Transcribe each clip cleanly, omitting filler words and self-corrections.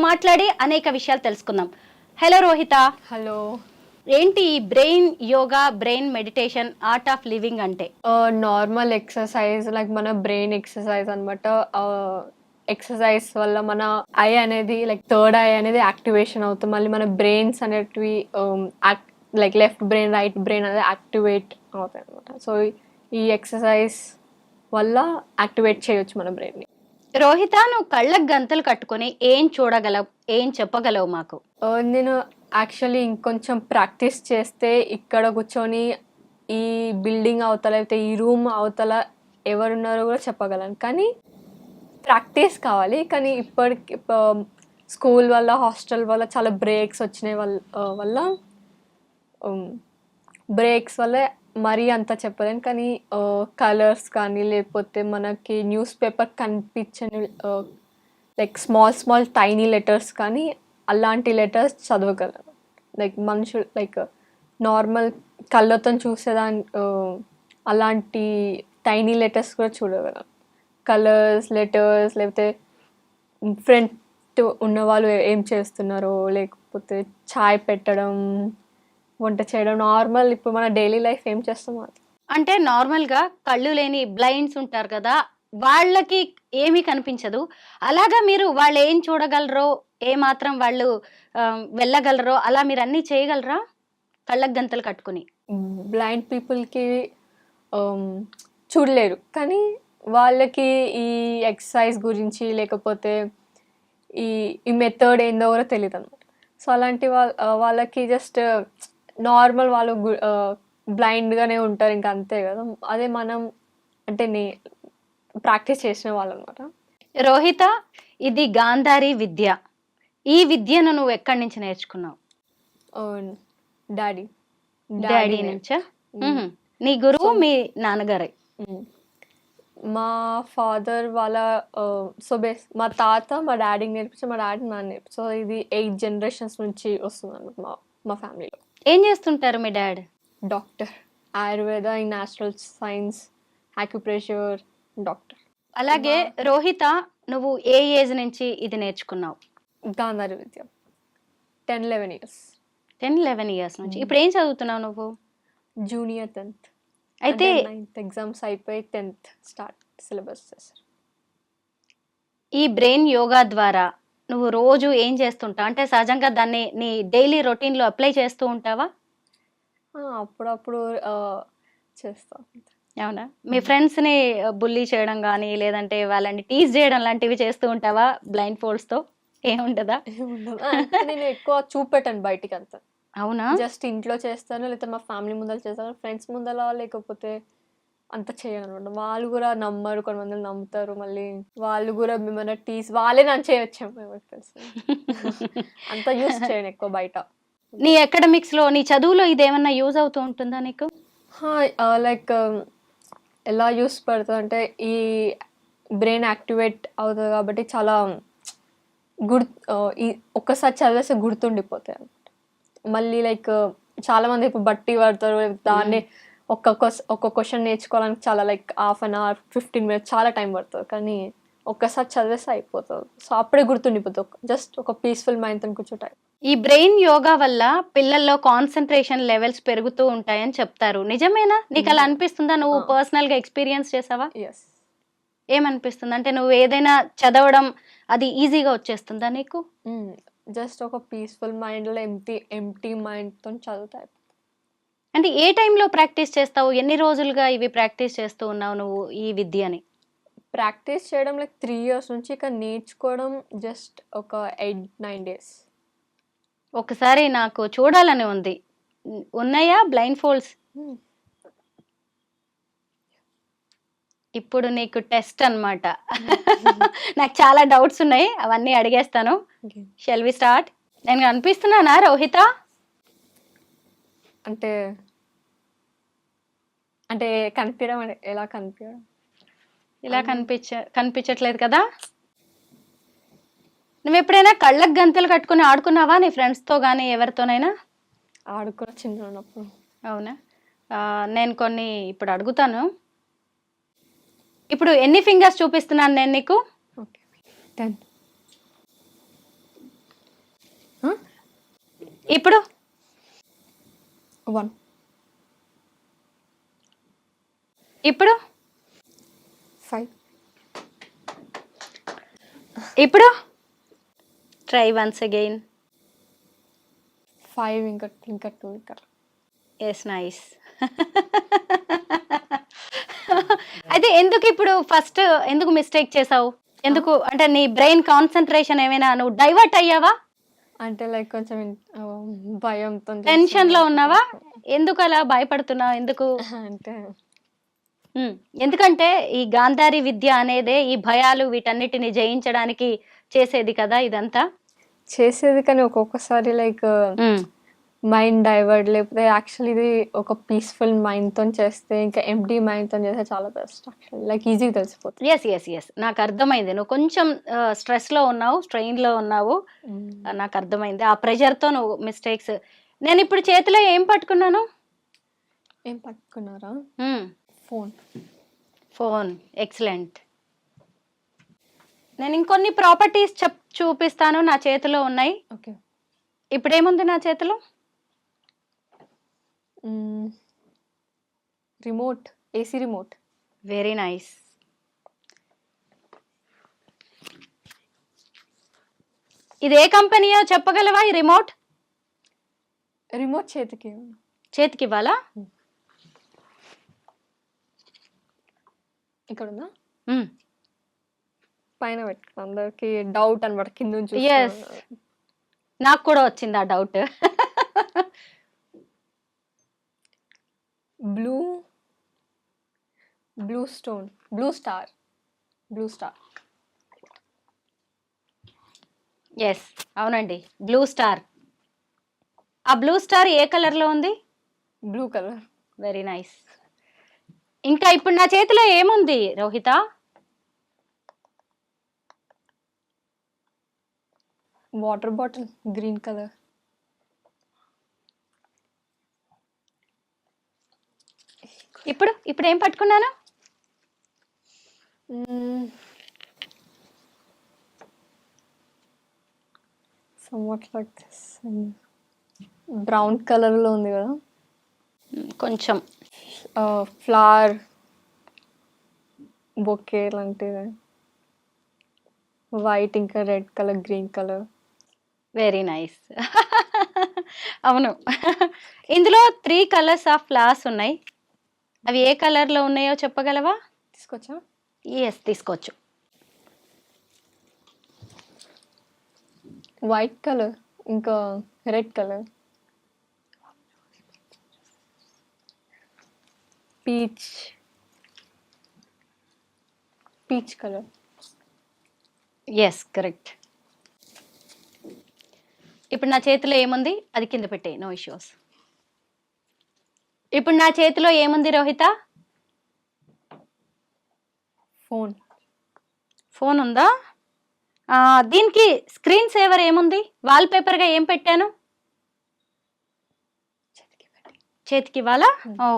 మాట్లాడి అనేక విషయాలు తెలుసుకుందాం. హలో రోహిత. హలో. ఏంటి ఈ brain yoga, brain meditation, art of living అంటే? నార్మల్ ఎక్సర్సైజ్ లైక్ మన బ్రెయిన్ ఎక్సర్సైజ్ అనమాట. ఎక్సర్సైజ్ వల్ల మన ఐ అనేది లైక్ థర్డ్ ఐ అనేది యాక్టివేషన్ అవుతుంది. మళ్ళీ మన బ్రెయిన్స్ అనేటివి like left brain right brain అనేది యాక్టివేట్ అవుతాయి అనమాట. సో ఈ ఎక్సర్సైజ్ వల్ల యాక్టివేట్ చేయొచ్చు మన బ్రెయిన్ని. రోహిత, నువ్వు కళ్ళకు గంతలు కట్టుకొని ఏం చూడగలవు, ఏం చెప్పగలవు మాకు? నేను యాక్చువల్లీ ఇంకొంచెం ప్రాక్టీస్ చేస్తే ఇక్కడ కూర్చొని ఈ బిల్డింగ్ అవతల లేకపోతే ఈ రూమ్ అవతల ఎవరున్నారో కూడా చెప్పగలను. కానీ ప్రాక్టీస్ కావాలి. కానీ ఇప్పటికి స్కూల్ వల్ల హాస్టల్ వల్ల చాలా బ్రేక్స్ వచ్చినాయి వల్ల బ్రేక్స్ వల్ల మరీ అంత చెప్పలేను. కానీ కలర్స్ కానీ లేకపోతే మనకి న్యూస్ పేపర్ కనిపించని లైక్ స్మాల్ టైనీ లెటర్స్ కానీ అలాంటి లెటర్స్ చదవగలను. లైక్ మనుషులు లైక్ నార్మల్ కళ్ళతో చూసేదాన్ని అలాంటి టైనీ లెటర్స్ కూడా చూడగలను. కలర్స్, లెటర్స్, లేకపోతే ఫ్రెండ్ ఉన్న వాళ్ళు ఏం చేస్తున్నారో, లేకపోతే చాయ్ పెట్టడం, వంట చేయడం, నార్మల్ ఇప్పుడు మన డైలీ లైఫ్ ఏం చేస్తామో అది. అంటే నార్మల్గా కళ్ళు లేని బ్లైండ్స్ ఉంటారు కదా, వాళ్ళకి ఏమీ కనిపించదు. అలాగా మీరు వాళ్ళు ఏం చూడగలరో, ఏ మాత్రం వాళ్ళు వెళ్ళగలరో అలా మీరు అన్నీ చేయగలరా కళ్ళకు గంతలు కట్టుకుని? బ్లైండ్ పీపుల్కి చూడలేరు, కానీ వాళ్ళకి ఈ ఎక్సర్సైజ్ గురించి లేకపోతే ఈ మెథడ్ ఏందో కూడా తెలియదు అనమాట. సో అలాంటి వాళ్ళకి జస్ట్ నార్మల్ వాళ్ళు బ్లైండ్గానే ఉంటారు, ఇంకా అంతే కదా. అదే మనం అంటే ప్రాక్టీస్ చేసిన వాళ్ళు అనమాట. రోహిత, ఇది గాంధారి విద్య. ఈ విద్యను నువ్వు ఎక్కడి నుంచి నేర్చుకున్నావు? డాడీ నుంచా? నీ గురువు మీ నాన్నగారే? మా ఫాదర్ వాళ్ళ మా తాత మా డాడీకి నేర్పించి, మా డాడీ నాన్న నేర్పించి. సో ఇది 8 generations నుంచి వస్తుంది అనమాట మా ఫ్యామిలీలో. ఏం చేస్తుంటారు మీ dad? Doctor, Ayurveda, natural science, acupressure doctor. అలాగే రోహిత, నువ్వు ఏ ఏజ్ నుంచి ఇది నేర్చుకున్నావు? గాంధారి విద్య 10-11 years. 10-11 years నుంచి. ఇప్పుడు ఏం చదువుతున్నావు నువ్వు? Junior 10th. అయితే 9th ఎగ్జామ్స్ అయిపోయి 10th స్టార్ట్ సిలబస్ చేశారు. ఈ బ్రెయిన్ యోగా ద్వారా నువ్వు రోజు ఏం చేస్తుంటావు? అంటే సహజంగా దాన్ని నీ డైలీ రొటీన్లో అప్లై చేస్తూ ఉంటావా? అప్పుడప్పుడు చేస్తా. అవునా? మీ ఫ్రెండ్స్ని బుల్లీ చేయడం కానీ లేదంటే వాళ్ళని టీజ్ చేయడం లాంటివి చేస్తూ ఉంటావా బ్లైండ్ ఫోల్డ్స్తో? ఏముండదా? నేను ఎక్కువ చూపెట్టాను బయటికి అంతా. అవునా? జస్ట్ ఇంట్లో చేస్తాను, లేకపోతే మా ఫ్యామిలీ ముందర చేస్తాను. ఫ్రెండ్స్ ముందర లేకపోతే అంత చేయను అనమాట. వాళ్ళు కూడా నమ్మరు, కొంతమంది నమ్ముతారు. మళ్ళీ వాళ్ళు కూడా మిమ్మల్ని టీస్ వాళ్ళే నన్ను చేయొచ్చాము ఎవరికి తెలుసు. అంత యూస్ చేయను ఎక్కువ బయట. నీ అకాడమిక్స్లో, నీ చదువులో ఇది ఏమన్నా యూజ్ అవుతూ ఉంటుందా నీకు? లైక్ ఎలా యూస్ పడుతుంది అంటే ఈ బ్రెయిన్ యాక్టివేట్ అవుతుంది కాబట్టి చాలా ఒక్కసారి చదివేస్తే గుర్తుండిపోతాయి అనమాట. మళ్ళీ లైక్ చాలామంది ఇప్పుడు బట్టి పడతారు, దాన్ని ఒక్క క్వశ్చన్ నేర్చుకోవడానికి చాలా లైక్ 1/2 hour 15 minutes చాలా టైం పడుతుంది. కానీ ఒక్కసారి చదివేస్తే అయిపోతుంది. సో అప్పుడే గుర్తుండిపోతుంది. జస్ట్ ఒక పీస్ఫుల్ మైండ్తో కూర్చోటాయి. ఈ బ్రెయిన్ యోగా వల్ల పిల్లల్లో కాన్సన్ట్రేషన్ లెవెల్స్ పెరుగుతూ ఉంటాయని చెప్తారు. నిజమేనా? నీకు అలా అనిపిస్తుందా? నువ్వు పర్సనల్గా ఎక్స్పీరియన్స్ చేసావా? ఎస్. ఏమనిపిస్తుంది? అంటే నువ్వు ఏదైనా చదవడం అది ఈజీగా వచ్చేస్తుందా నీకు? జస్ట్ ఒక పీస్ఫుల్ మైండ్లో ఎంటీ మైండ్తో చదువుతాయి. అంటే ఏ టైంలో ప్రాక్టీస్ చేస్తావు? ఎన్ని రోజులుగా ఇవి ప్రాక్టీస్ చేస్తూ ఉన్నావు నువ్వు ఈ విద్యని? ప్రాక్టీస్ చేయడం లైక్ 3 years నుంచి, ఇక నేర్చుకోవడం జస్ట్ ఒక 8-9 days. ఒకసారి నాకు చూడాలని ఉంది. ఉన్నాయా బ్లైండ్ ఫోల్డ్స్? ఇప్పుడు నీకు టెస్ట్ అన్నమాట. నాకు చాలా డౌట్స్ ఉన్నాయి, అవన్నీ అడిగేస్తాను. Shall we start? నేను కనిపిస్తున్నానా రోహిత? అంటే అంటే కనిపించడం అంటే ఎలా కనిపించడం? ఇలా కనిపించట్లేదు కదా? నువ్వు ఎప్పుడైనా కళ్ళకు గంతలు కట్టుకుని ఆడుకున్నావా నీ ఫ్రెండ్స్తో కానీ ఎవరితోనైనా? ఆడుకున్న చిన్నప్పుడు. అవునా? నేను కొన్ని ఇప్పుడు అడుగుతాను. ఇప్పుడు ఎన్ని ఫింగర్స్ చూపిస్తున్నాను నేను నీకు? ఓకే. 10. ఇప్పుడు 1, ఇప్పుడు 5, ఇప్పుడు ట్రై వన్స్ అగైన్. 5 ఇంకా 2 ఇంకా. Yes nice. అయితే ఎందుకు ఇప్పుడు ఫస్ట్ ఎందుకు మిస్టేక్ చేసావు? ఎందుకు అంటే నీ బ్రెయిన్ కాన్సన్ట్రేషన్ ఏమైనా నువ్వు డైవర్ట్ అయ్యావా? అంటే లైక్ కొంచెం భయంతో టెన్షన్ లో ఉన్నావా? ఎందుకు అలా భయపడుతున్నావు? ఎందుకు? అంటే ఎందుకంటే ఈ గాంధారి విద్య అనేదే ఈ భయాలు వీటన్నిటిని జయించడానికి చేసేది కదా ఇదంతా. చేసేది కానీ ఒక్కొక్కసారి లైక్ మైండ్ డైవర్ట్, లేకపోతే యాక్చువల్లీ ఇది ఒక పీస్ఫుల్ మైండ్తో చేస్తే, ఇంకా ఎంప్టీ మైండ్తో చేస్తే చాలా బెస్ట్ యాక్చువల్లీ, లైక్ ఈజీగా తెలిసిపోతుంది. ఎస్ నాకు అర్థమైంది. నువ్వు కొంచెం స్ట్రెస్లో ఉన్నావు, స్ట్రెయిన్లో ఉన్నావు. నాకు అర్థమైంది. ఆ ప్రెషర్తో నువ్వు మిస్టేక్స్. నేను ఇప్పుడు చేతిలో ఏం పట్టుకున్నాను? ఏం పట్టుకున్నారా? ఫోన్. ఫోన్. ఎక్సలెంట్. నేను ఇంకొన్ని ప్రాపర్టీస్ చూపిస్తాను, నా చేతిలో ఉన్నాయి. ఓకే. ఇప్పుడేముంది నా చేతిలో? Remote, AC remote. Very nice. ఇది ఏ కంపెనీయో చెప్పగలవా? ఈ రిమోట్ చేతికి ఇవ్వాలా? ఇక్కడ ఉందా? పైన పెట్టుకున్నా, అందరికి డౌట్ అనమాట కింద నుంచి. ఎస్, నాకు కూడా వచ్చింది ఆ డౌట్. Blue star. ఎస్, అవునండి, బ్లూ స్టార్. ఆ బ్లూ స్టార్ ఏ కలర్ లో ఉంది? Blue colour. Very nice. ఇంకా ఇప్పుడు నా చేతిలో ఏముంది Rohita? Water bottle, green colour. ఇప్పుడు ఏం పట్టుకున్నాను? somewhat like this. Brown colour లో ఉంది కదా, కొంచెం ఫ్లవర్ బొకే లాంటిది. వైట్, ఇంకా red colour, green colour. Very nice. అవును, ఇందులో 3 కలర్స్ ఆఫ్ ఫ్లవర్స్ ఉన్నాయి. అవి ఏ కలర్ లో ఉన్నాయో చెప్పగలవా? తీసుకొచ్చా? ఎస్, తీసుకోవచ్చు. వైట్ కలర్, ఇంకా red colour, peach colour. Yes, correct. ఇప్పుడు నా చేతిలో ఏముంది? అది కింద పెట్టే, నో ఇష్యూస్. ఇప్పుడు నా చేతిలో ఏముంది రోహిత? ఫోన్ ఉందా? దీనికి స్క్రీన్ సేవర్ ఏముంది? వాల్ పేపర్ గా ఏం పెట్టాను? చేతికి ఇవ్వాలా? ఓ,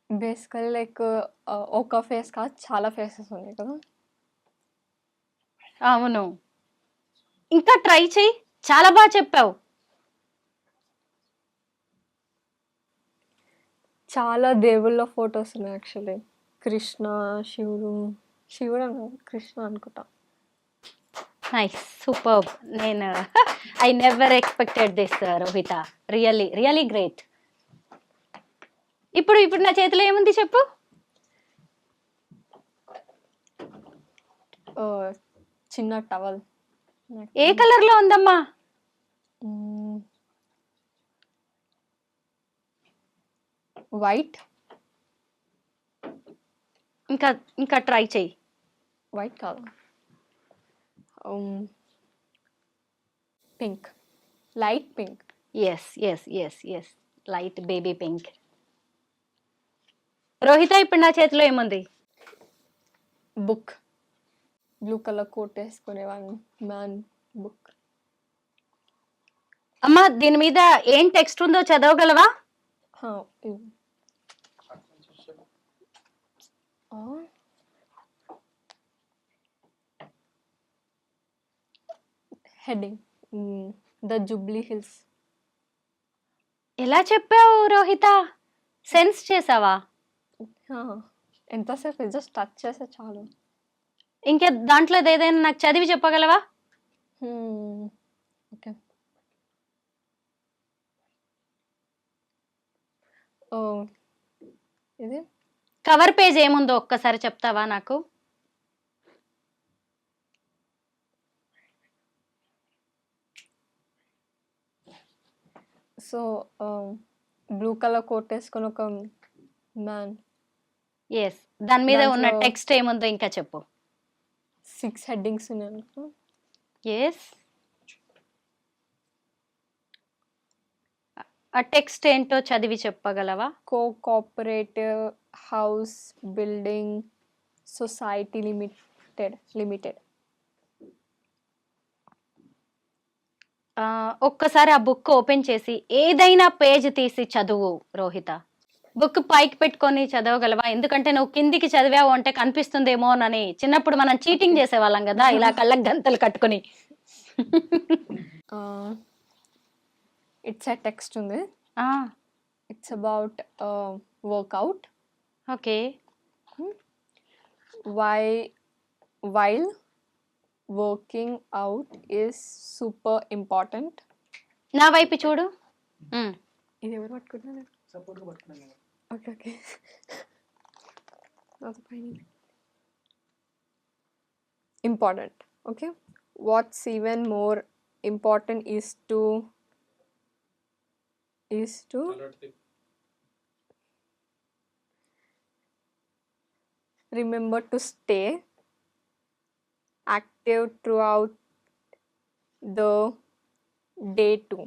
బేసికలీ లైక్ ఒక ఫేస్ కాదు, చాలా ఫేసెస్ ఉన్నాయి కదా. అవును, ఇంకా ట్రై చెయ్యి, చాలా బాగా చెప్పావు. చాలా దేవుళ్ళ ఫొటోస్ ఉన్నాయి యాక్చువల్లీ. కృష్ణ, శివుడు కృష్ణ అనుకుంటా. Nice, super. నేను I never expected this Rohita. Really great. ఇప్పుడు నా చేతిలో ఏముంది చెప్పు? చిన్న టవల్. ఏ కలర్ లో ఉందమ్మా? వైట్. ఇంకా ట్రై చెయ్యి. వైట్ కాదు, pink, light pink. Yes, light baby pink. Rohita, ఇప్పుడు నా చేతిలో ఏముంది? బుక్. బ్లూ కలర్ కోట్ వేసుకునే మ్యాన్ బుక్. అమ్మా, దీని మీద ఏం టెక్స్ట్ ఉందో చదవగలవా? Heading the Jubilee Hills. ఎలా చెప్పావు రోహిత? సెన్స్ చేసావా? ఎంతసేపు జస్ట్ టచ్ చేస్తే చాలు. ఇంకా దాంట్లో ఏదైనా నాకు చదివి చెప్పగలవా? ఓకే. ఇది కవర్ పేజ్ ఏముందో ఒక్కసారి చెప్తావా నాకు? సో బ్లూ కలర్ కోట్ వేసుకొని ఒక మ్యాన్. ఎస్, దాని మీద ఉన్న దాంట్లో టెక్స్ట్ ఏముందో ఇంకా చెప్పు. 6 హెడ్డింగ్స్ ఉన్నాయి అనుకో. ఎస్, ఆ టెక్స్ట్ ఏంటో చదివి చెప్పగలవా? Cooperative house building society limited. ఒక్కసారి ఆ బుక్ ఓపెన్ చేసి ఏదైనా పేజ్ తీసి చదువు రోహిత. బుక్ పైకి పెట్టుకొని చదవగలవా? ఎందుకంటే నువ్వు కిందికి చదివావు అంటే కనిపిస్తుందేమో అని చిన్నప్పుడు మనం చీటింగ్ చేసేవాళ్ళం కదా, ఇలా కళ్ళకి గంతలు కట్టుకుని. ఇట్స్ ఎ టెక్స్ట్ ఉంది. It's about workout. Okay. While working out is super important. నా వైపు చూడు. ఇది ఎవరు పట్టుకుంటున్నారు? Okay okay. Important. Okay. What's even more important is to remember to stay active throughout the day too.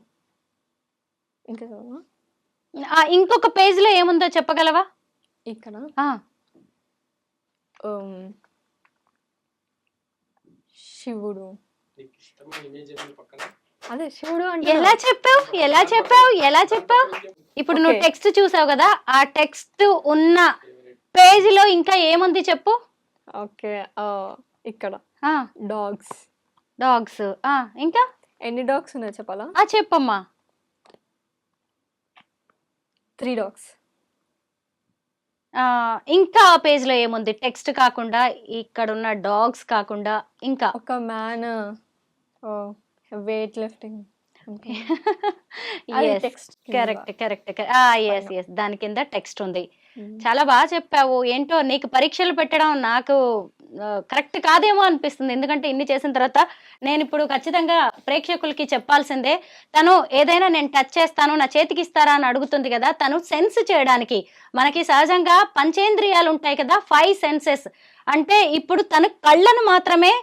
ఇంకా చదవనా? ఇంకొక page లో ఏముందో చెప్పగలవా? ఇక్కడ శివుడు. అదే శివుడు అంటే ఎలా చెప్పావు? ఇప్పుడు నువ్వు టెక్స్ట్ చూసావు కదా, ఆ టెక్స్ట్ ఉన్న పేజ్ లో ఇంకా ఏముంది చెప్పు. ఓకే. ఇక్కడ డాగ్స్. ఇంకా ఎన్ని డాగ్స్ ఉన్నాయి చెప్పాలా? చెప్పమ్మా. 3 డాగ్స్. ఇంకా ఆ పేజ్ లో ఏముంది? టెక్స్ట్ కాకుండా, ఇక్కడ ఉన్న డాగ్స్ కాకుండా ఇంకా ఒక మ్యాన్ వెయిట్ లిఫ్టింగ్. కరెక్ట్. దాని కింద టెక్స్ట్ ఉంది. చాలా బాగా చెప్పావు. ఏంటో నీకు పరీక్షలు పెట్టడం నాకు కరెక్ట్ కాదేమో అనిపిస్తుంది. ఎందుకంటే ఇన్ని చేసిన తర్వాత నేను ఇప్పుడు ఖచ్చితంగా ప్రేక్షకులకి చెప్పాల్సిందే. తను ఏదైనా నేను టచ్ చేస్తాను, నా చేతికి ఇస్తారా అని అడుగుతుంది కదా, తను సెన్స్ చేయడానికి మనకి సహజంగా పంచేంద్రియాలు ఉంటాయి కదా, 5 సెన్సెస్. అంటే ఇప్పుడు తను కళ్ళను మాత్రమే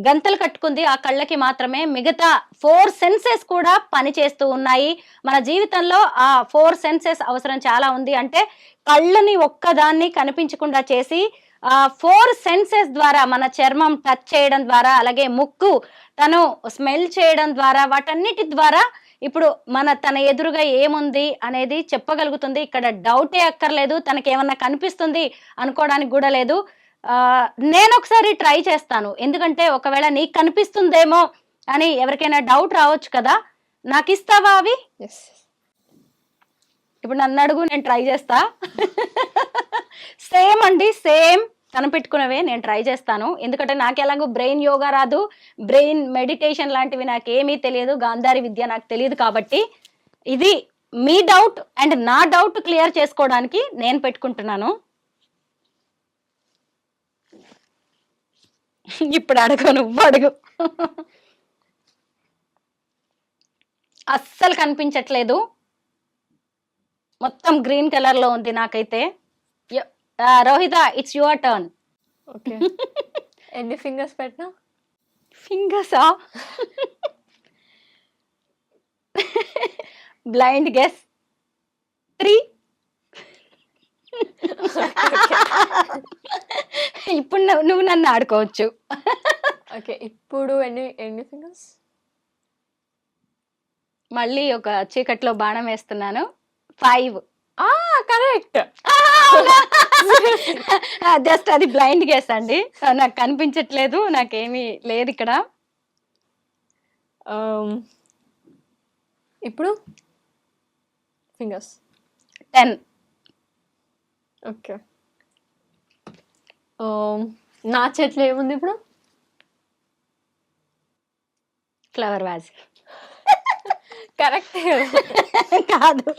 గంతలు కట్టుకుంది, ఆ కళ్ళకి మాత్రమే. మిగతా 4 సెన్సెస్ కూడా పనిచేస్తూ ఉన్నాయి. మన జీవితంలో ఆ 4 సెన్సెస్ అవసరం చాలా ఉంది. అంటే కళ్ళని ఒక్కదాన్ని కనిపించకుండా చేసి 4 సెన్సెస్ ద్వారా మన చర్మం టచ్ చేయడం ద్వారా, అలాగే ముక్కు తను స్మెల్ చేయడం ద్వారా, వాటన్నిటి ద్వారా ఇప్పుడు తన ఎదురుగా ఏముంది అనేది చెప్పగలుగుతుంది. ఇక్కడ డౌటే అక్కర్లేదు, తనకేమన్నా కనిపిస్తుంది అనుకోవడానికి కూడా లేదు. నేను ఒకసారి ట్రై చేస్తాను, ఎందుకంటే ఒకవేళ నీకు కనిపిస్తుందేమో అని ఎవరికైనా డౌట్ రావచ్చు కదా. నాకు ఇస్తావా అవి? ఇప్పుడు నన్ను అడుగు, నేను ట్రై చేస్తా. సేమ్ అండి, సేమ్ కనిపెట్టుకున్నవే నేను ట్రై చేస్తాను. ఎందుకంటే నాకు ఎలాగో బ్రెయిన్ యోగా రాదు, బ్రెయిన్ మెడిటేషన్ లాంటివి నాకేమీ తెలియదు, గాంధారి విద్య నాకు తెలియదు. కాబట్టి ఇది మీ డౌట్ అండ్ నా డౌట్ క్లియర్ చేసుకోవడానికి నేను పెట్టుకుంటున్నాను. ఇప్పుడు అడుగు, నువ్వు అడుగు. అస్సలు కనిపించట్లేదు, మొత్తం గ్రీన్ కలర్ లో ఉంది నాకైతే. Rohitha, it's your turn. Okay. ఎన్ని ఫింగర్స్ పెట్టినా? ఫింగర్సా? Blind guess. 3. ఇప్పుడు నువ్వు నన్ను ఆడుకోవచ్చు. ఓకే. ఇప్పుడు ఎన్ని ఫింగర్స్? మళ్ళీ ఒక చీకట్లో బాణం వేస్తున్నాను. 5. కరెక్ట్. జస్ట్ అది బ్లైండ్ గెస్ అండి. నాకు కనిపించట్లేదు, నాకేమీ లేదు ఇక్కడ. ఇప్పుడు ఫింగర్స్ 10. ఓకే. నా చేతిలో ఏముంది ఇప్పుడు? Flower vase. కరెక్ట్ కాదు,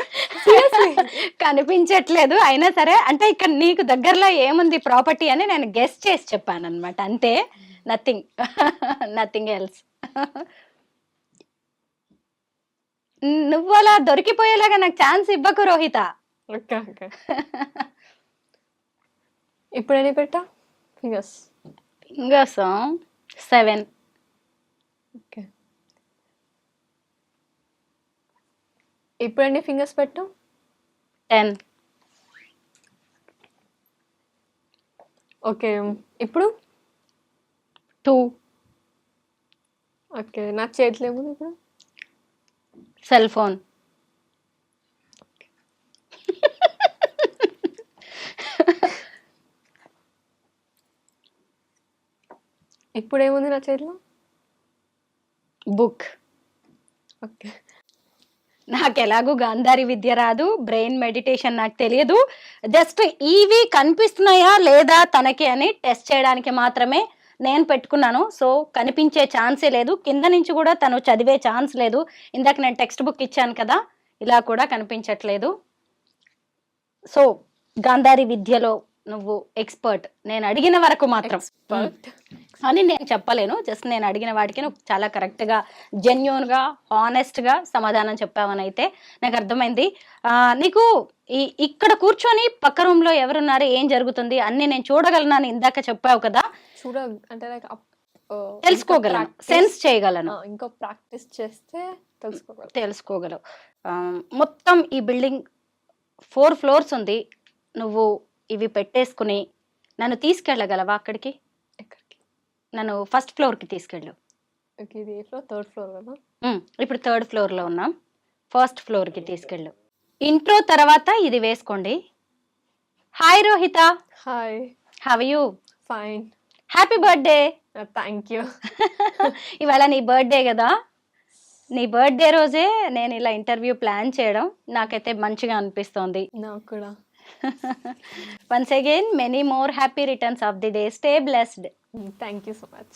కనిపించట్లేదు. అయినా సరే అంటే ఇక్కడ నీకు దగ్గరలో ఏముంది ప్రాపర్టీ అని నేను గెస్ చేసి చెప్పాను అనమాట, అంతే. Nothing nothing else. నువ్వు అలా దొరికిపోయేలాగా నాకు ఛాన్స్ ఇవ్వకు రోహిత. Okay okay. ఇప్పుడు ఎన్ని పెట్టా ఫింగర్స్? ఫింగర్స్ 7. ఓకే. ఇప్పుడు ఎన్ని ఫింగర్స్ పెట్టు? 10. ఓకే. ఇప్పుడు 2. ఓకే. నా చేతిలో ఏముంది ఇప్పుడు? Cell phone. ఇప్పుడు ఏముంది నా చేతిలో? బుక్. ఓకే. నాకు ఎలాగూ గాంధారి విద్య రాదు, బ్రెయిన్ మెడిటేషన్ నాకు తెలియదు. జస్ట్ ఇవి కనిపిస్తున్నాయా లేదా తనకి అని టెస్ట్ చేయడానికి మాత్రమే నేను పెట్టుకున్నాను. సో కనిపించే ఛాన్సే లేదు, కింద నుంచి కూడా తను చదివే ఛాన్స్ లేదు. ఇందాక నేను టెక్స్ట్ బుక్ ఇచ్చాను కదా, ఇలా కూడా కనిపించట్లేదు. సో గాంధారి విద్యలో నువ్వు ఎక్స్పర్ట్, నేను అడిగిన వరకు మాత్రం అని నేను చెప్పలేను. జస్ట్ నేను అడిగిన వాటికి నువ్వు చాలా కరెక్ట్గా, జెన్యూన్గా, హానెస్ట్గా సమాధానం చెప్పావని అయితే నాకు అర్థమైంది. నీకు ఇక్కడ కూర్చొని పక్క రూమ్లో ఎవరున్నారు, ఏం జరుగుతుంది అన్ని నేను చూడగలను ఇందాక చెప్పావు కదా. అంటే తెలుసుకోగలను, సెన్స్ చేయగలను. ఇంకో ప్రాక్టీస్ చేస్తే తెలుసుకోగలవు. మొత్తం ఈ బిల్డింగ్ 4 ఫ్లోర్స్ ఉంది. నువ్వు ఇవి పెట్టేసుకుని నన్ను తీసుకెళ్ళగలవా అక్కడికి? నన్ను ఫస్ట్ ఫ్లోర్కి తీసుకెళ్ళు. ఇది థర్డ్ ఫ్లోర్ కదా? ఇప్పుడు 3rd ఫ్లోర్లో ఉన్నాం. ఫస్ట్ ఫ్లోర్కి తీసుకెళ్ళు. ఇంట్రో తర్వాత ఇది వేసుకోండి. Hi Rohitha. Hi. How you? Fine. Happy birthday. Thank you. ఇవాళ నీ బర్త్డే కదా, నీ బర్త్డే రోజే నేను ఇలా ఇంటర్వ్యూ ప్లాన్ చేయడం నాకైతే మంచిగా అనిపిస్తోంది. నాకు కూడా. Once again, many more happy returns of the day. Stay blessed. Thank you so much.